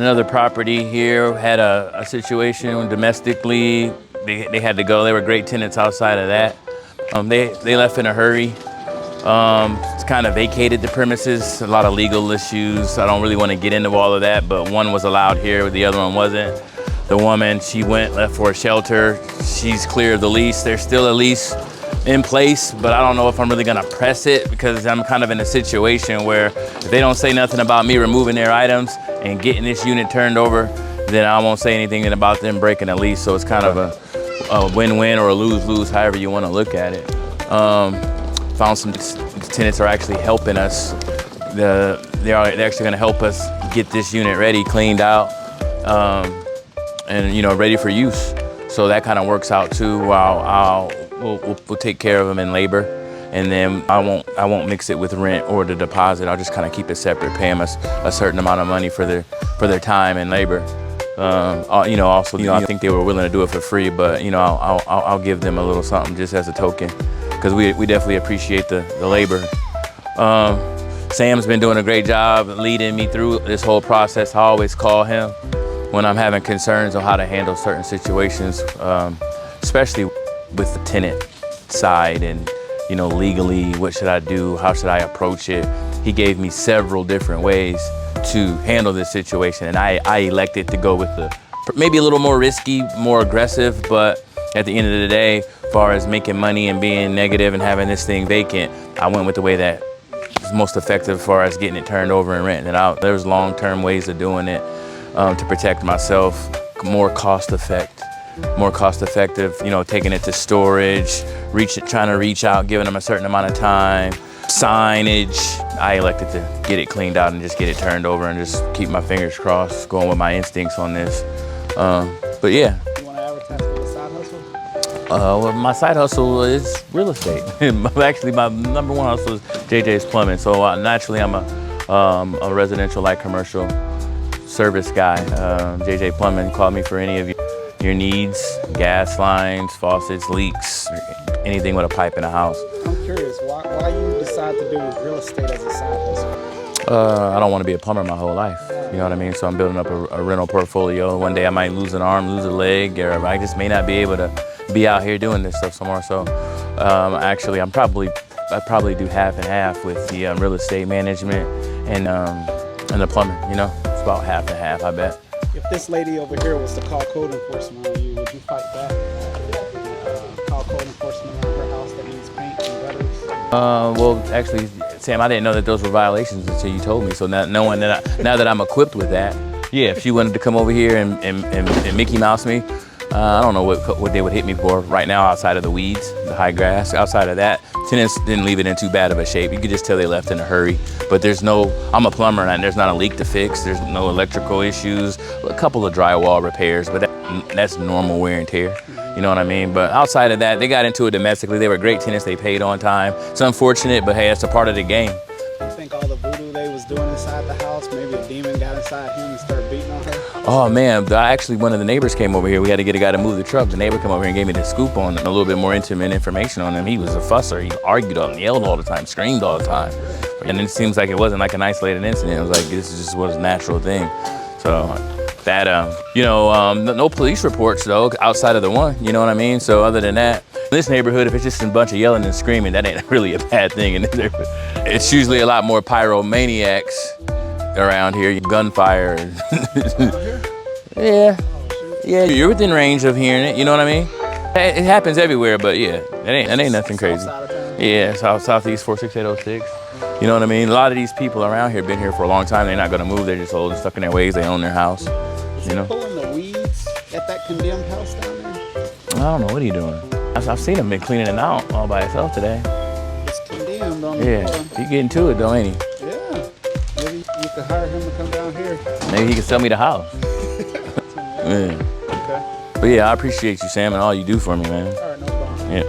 another property here had a situation domestically. They had to go. They were great tenants outside of that. They left in a hurry. It's kind of vacated the premises. A lot of legal issues. I don't really want to get into all of that, but one was allowed here, the other one wasn't. The woman, she left for a shelter. She's clear of the lease. There's still a lease in place, but I don't know if I'm really gonna press it because I'm kind of in a situation where if they don't say nothing about me removing their items and getting this unit turned over, then I won't say anything about them breaking a lease. So it's kind of a win-win or a lose-lose, however you want to look at it. Found some tenants are actually helping us. They're actually going to help us get this unit ready, cleaned out, and ready for use. So that kind of works out too. We'll take care of them in labor, and then I won't mix it with rent or the deposit. I'll just kind of keep it separate, pay them a certain amount of money for their time and labor. Also, I think they were willing to do it for free, but I'll give them a little something just as a token, because we definitely appreciate the labor. Sam's been doing a great job leading me through this whole process. I always call him when I'm having concerns on how to handle certain situations, especially with the tenant side and legally, what should I do? How should I approach it? He gave me several different ways to handle this situation, and I elected to go with the maybe a little more risky, more aggressive, but at the end of the day, as far as making money and being negative and having this thing vacant, I went with the way that is most effective as far as getting it turned over and renting it out. There's long-term ways of doing it to protect myself, more cost-effective, taking it to storage, trying to reach out, giving them a certain amount of time, signage. I elected to get it cleaned out and just get it turned over and just keep my fingers crossed, going with my instincts on this. But yeah. You want to advertise for a side hustle? Well, my side hustle is real estate. Actually, my number one hustle is JJ's Plumbing. So naturally, I'm a residential, light commercial service guy. JJ Plumbing, call me for any of your needs, gas lines, faucets, leaks, anything with a pipe in a house. I'm curious, why you decide to do real estate as a side hustle? I don't want to be a plumber my whole life. You know what I mean? So I'm building up a rental portfolio. One day I might lose an arm, lose a leg, or I just may not be able to be out here doing this stuff some more. So actually, I probably do half and half with the real estate management and the plumbing. It's about half and half, I bet. If this lady over here was to call code enforcement on you, would you fight back? Call code enforcement on her house that needs paint and gutters? Well, actually, Sam, I didn't know that those were violations until you told me. So now that I'm equipped with that, yeah, if she wanted to come over here and Mickey Mouse me, I don't know what they would hit me for right now outside of the weeds, the high grass. Outside of that, tenants didn't leave it in too bad of a shape. You could just tell they left in a hurry. But I'm a plumber and there's not a leak to fix. There's no electrical issues, a couple of drywall repairs, but that's normal wear and tear. You know what I mean? But outside of that, they got into it domestically. They were great tenants. They paid on time. It's unfortunate, but hey, that's a part of the game. You think all the voodoo they was doing inside the house, maybe a demon got inside him and started beating on her? Oh man, one of the neighbors came over here. We had to get a guy to move the truck. The neighbor came over here and gave me the scoop on him, a little bit more intimate information on him. He was a fusser. He argued all, yelled all the time, screamed all the time. And it seems like it wasn't like an isolated incident. It was like, this just was a natural thing. So that, no police reports though, outside of the one, you know what I mean? So other than that, in this neighborhood, if it's just a bunch of yelling and screaming, that ain't really a bad thing. And it's usually a lot more pyromaniacs around here, gunfire. Yeah, you're within range of hearing it, you know what I mean? It happens everywhere, but yeah, that ain't nothing crazy. Yeah, southeast 46806. You know what I mean? A lot of these people around here been here for a long time. They're not gonna move. They're just old and stuck in their ways. They own their house. Is he pulling the weeds at that condemned house down there? I don't know what he doing. I've seen him been cleaning it out all by himself today. It's condemned on the floor. He getting to it though, ain't he? Yeah. Maybe you could hire him to come down here. Maybe he can sell me the house. Yeah. Okay. But yeah, I appreciate you, Sam, and all you do for me, man. All right, no problem. Yeah.